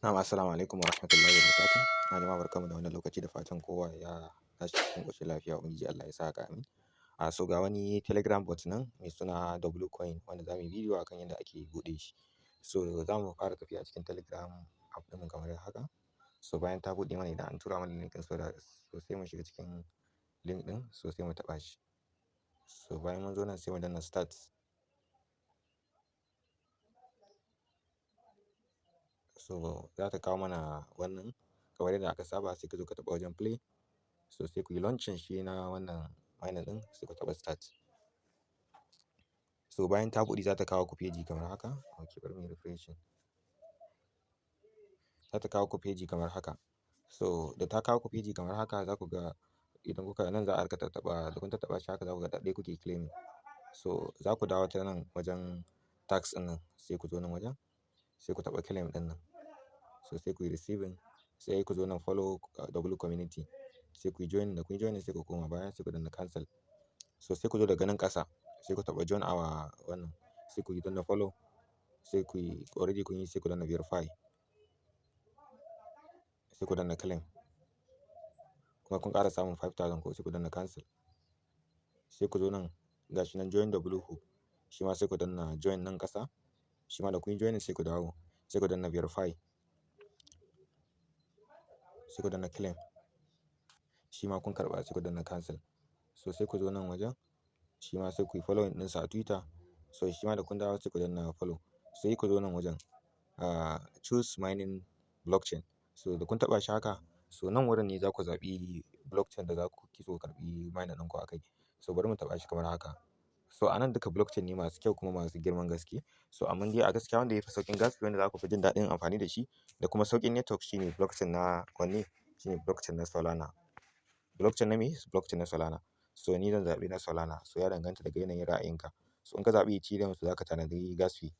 Na'am, assalamu alaikum wa rahmatullahi wa barakatuh. Na jama'a barkanmu da wannan lokaci da fatan kowa ya tashi cikin ƙoshin lafiya. Ubangiji Allah ya sa haka amin. So ga wani Telegram bot nan mai suna W coin wanda za mu yi bidiyo akan yadda ake buɗe shi. So za mu fara tafiya cikin Telegram app ɗinmu kamar haka. So bayan ta buɗe mana idan an tura mana link ɗin so sai mu shiga cikin link ɗin so sai mu taɓa shi. So bayan mun zo nan sai mu danna start. So za ta kawo mana wannan kamar yadda aka saba, sai ka zo ka taɓa wajen play. So sai ku yi launching shi na wannan miner ɗin sai ku taɓa start. So bayan ta buɗe za ta kawo ku feji kamar haka. Okay, bari mu yi refreshing. Za ta kawo ku feji kamar haka. So da ta kawo ku feji kamar haka za ku ga idan kuka nan za a rika tattaɓa, da kun tattaɓa shi haka za ku ga ɗaɗɗaya kuke claiming. So za ku dawo ta nan wajen tax ɗin nan sai ku zo nan wajen sai ku taɓa claim ɗin nan. So sai ku yi receiving, sai ku zo nan follow W community sai ku yi join, da kun yi join sai ku koma baya sai ku danna cancel. So sai ku zo daga nan ƙasa sai ku taɓa join our wannan sai ku yi danna follow sai ku yi already kun yi sai ku danna verify sai ku danna claim. Kuma kun ƙara samun 5000 ko sai ku danna cancel. Sai ku zo nan gashi nan join W hub shi ma sai ku danna join nan ƙasa. Shi ma da kun yi join sai ku dawo sai ku danna verify sai ku danna claim. Shi ma kun karɓa sai ku danna cancel. So sai ku zo nan wajen shi ma sai ku yi following ɗinsa a Twitter. So shi ma da kun dawo sai ku danna follow. Sai ku zo nan wajen choose mining blockchain. So da kun taɓa shi haka so nan wurin ne za ku zaɓi blockchain da za ku so karɓi miner ɗinku a kai. So bari mu taɓa shi kamar haka. So a nan duka blockchain ne masu kyau kuma masu girman gaske. So amma dai a gaskiya wanda ya fi sauƙin gas wanda za ku fi jin daɗin amfani da shi da kuma sauƙin network shine blockchain na wanne? Shine blockchain na Solana. Blockchain na me? Blockchain na Solana. So ni zan zaɓi na Solana. So ya danganta daga yanayin ra'ayinka. So in ka zaɓi Ethereum so za ka tanadi gas fee.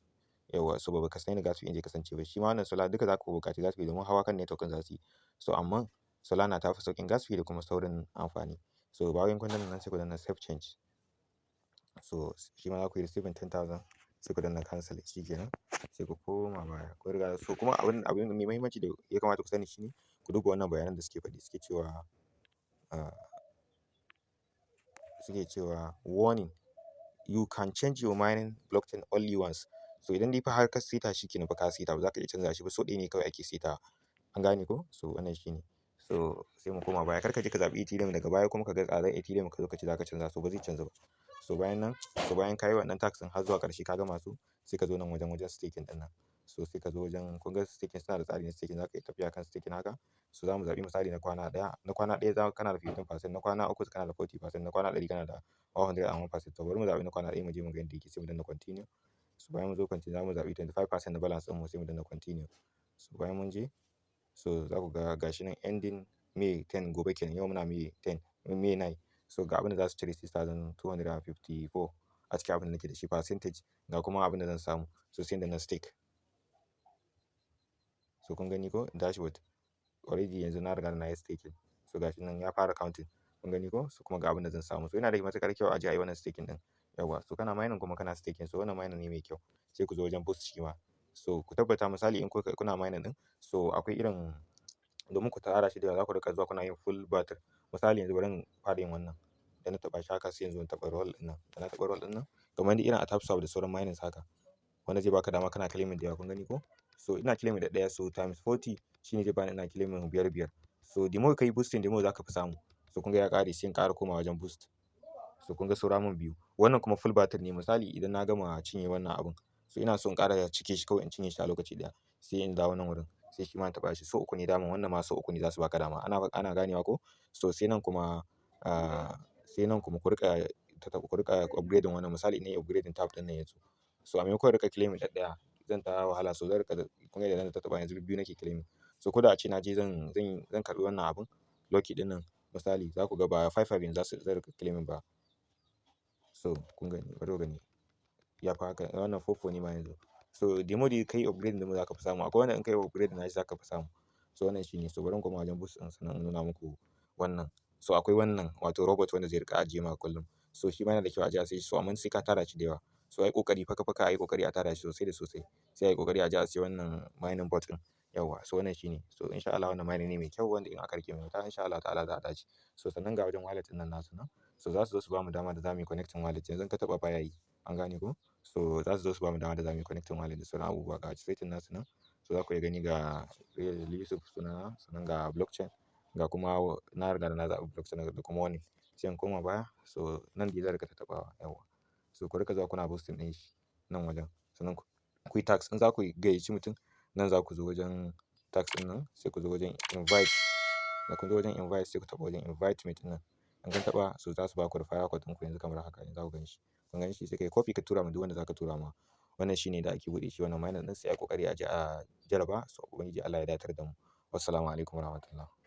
Yauwa so ba ka san yadda gas fee in zai kasance ba. Shi ma wannan Solana duka za ku buƙaci gas fee domin hawa kan network ɗin za su yi. So amma Solana ta fi sauƙin gas fee da kuma saurin amfani. So bayan kun danna nan sai ku danna save change. So shi ma za ku yi receiving 10,000 sai ku danna cancel shi kenan sai ku koma baya. Kun riga so kuma abin mai muhimmanci da ya kamata ku sani shine ku duba wannan bayanan da suke faɗi suke cewa warning, you can change your mining blockchain only once. So idan dai fa har ka saita shi kenan fa ka saita ba za ka iya canza shi ba, so ɗaya ne kawai ake saitawa. An gane ko? So wannan shine. So sai mu koma baya, kar ka je ka zaɓi Ethereum daga baya kuma ka ga tsadar Ethereum ka zo ka ce za ka canza, so ba zai canza ba. So bayan nan so bayan ka yi wannan tax ɗin har zuwa ƙarshe ka gama su sai ka zo nan wajen staking ɗin nan. So sai ka zo wajen kun ga staking suna da tsari na staking za ka iya tafiya kan staking haka. So za mu zaɓi misali na kwana ɗaya. Na kwana ɗaya kana da 15%, na kwana uku kana da 40%, na kwana 100 kana da 101%. To bari mu zaɓi na kwana ɗaya mu je mu ga yadda yake sai mu danna continue. So bayan mun zo continue za mu zaɓi 25% na balance ɗinmu sai mu danna continue. So bayan mun je so za ku ga gashi nan ending May 10 gobe kenan, yau muna May 10, May 9. So ga abin da za su cire 6,254 a cikin abin da nake da shi percentage ga kuma abin da zan samu. So sai in danna stake. So kun gani ko dashboard already yanzu na riga na yi staking. So gashi nan ya fara counting. Kun gani ko? So kuma ga abin da zan samu. So yana da matuƙar kyau a je a yi wannan staking ɗin. Yauwa so kana mining kuma kana staking so wannan mining ne mai kyau. Sai ku zo wajen boost shi ma. So ku tabbata misali in kuna mining ɗin so akwai irin domin ku tara shi da yawa za ku riƙa zuwa kuna yin full battery. Misali yanzu bari in fara yin wannan. Da na taɓa shi haka sai yanzu in taɓa roll ɗin nan. Da na taɓa roll ɗin nan kamar dai irin a TapSwap da sauran miners haka. Wanda zai baka dama kana claiming da yawa kun gani ko? So ina claiming da ɗaya so times 40 shine zai bani ina claiming biyar biyar. So the more ka yi boosting the more za ka fi samu. So kun ga ya ƙare sai in ƙara komawa wajen boost. So kun ga saura mun biyu. Wannan kuma full battery ne misali idan na gama cinye wannan abun. So ina so in ƙara cike shi kawai in cinye shi a lokaci ɗaya. Sai in dawo nan wurin sai shi ma in taɓa shi so uku ne daman wannan ma so uku ne za su baka dama. Ana ganewa ko? So sai nan kuma ku riƙa upgrading wannan misali ina yi upgrading tap ɗin nan yanzu. So a maimakon in riƙa claiming ɗaɗɗaya zan ta wahala so zan riƙa kun ga idan na taɓa yanzu biyu nake claiming. So ko da ace na je zan karɓi wannan abun lucky ɗin nan misali za ku ga ba 5 yanzu zan riƙa claiming ba. So kun gani bari ku gani ya fi haka wannan 4 ne ma yanzu. So the more ka yi upgrading the more za ka fi samu. Akwai wanda in ka yi upgrading nashi za ka fi samu. So wannan shine. So bari in koma wajen boost ɗin sannan in nuna muku wannan. So akwai wannan wato robot wanda zai riƙa ajiye maka kullum. So shi ma yana da kyau a je a saye shi so amma sai ka tara shi da yawa. So ai ƙoƙari faka a yi ƙoƙari a tara shi sosai da sosai. Sai a yi ƙoƙari a je a siya wannan mining bot ɗin. yawwa. So wannan shine, so insha Allah wannan mining ne mai kyau wanda in aka riƙe mai wuta insha Allah ta'ala za a dace. So sannan ga wajen wallet ɗin nan nasu nan, so za su zo su bamu dama da za mu yi connecting wallet, yanzu in ka taɓa baya yi, an gane ko? So za su zo su bamu dama da za mu yi connecting wallet da sauran abubuwa, ga setting nasu nan, so za ku iya gani ga Yusuf sunana, sannan ga blockchain, ga kuma na riga da na zaɓi blockchain da kuma warning. Sai in koma baya, so nan dai zan riƙa tattaɓawa, yawwa. So ku riƙa zuwa kuna boosting ɗin shi nan wajen, sannan ku yi tags, in za ku gayyaci mutum, nan za ku zo wajen tags ɗin nan, sai ku zo wajen invite, da kun zo wajen invite sai ku taɓa wajen invite mate ɗin nan, in kun taɓa, so za su ba ku referral code ɗinku yanzu kamar haka, za ku gan shi, kun gan shi, sai ka yi copy ka tura ma duk wanda za ka tura ma. Wannan shine da ake buɗe shi wannan mining ɗin, sai a yi ƙoƙari a je a jarraba, so ubangiji Allah ya datar da mu. Wassalamu alaikum warahmatullahi.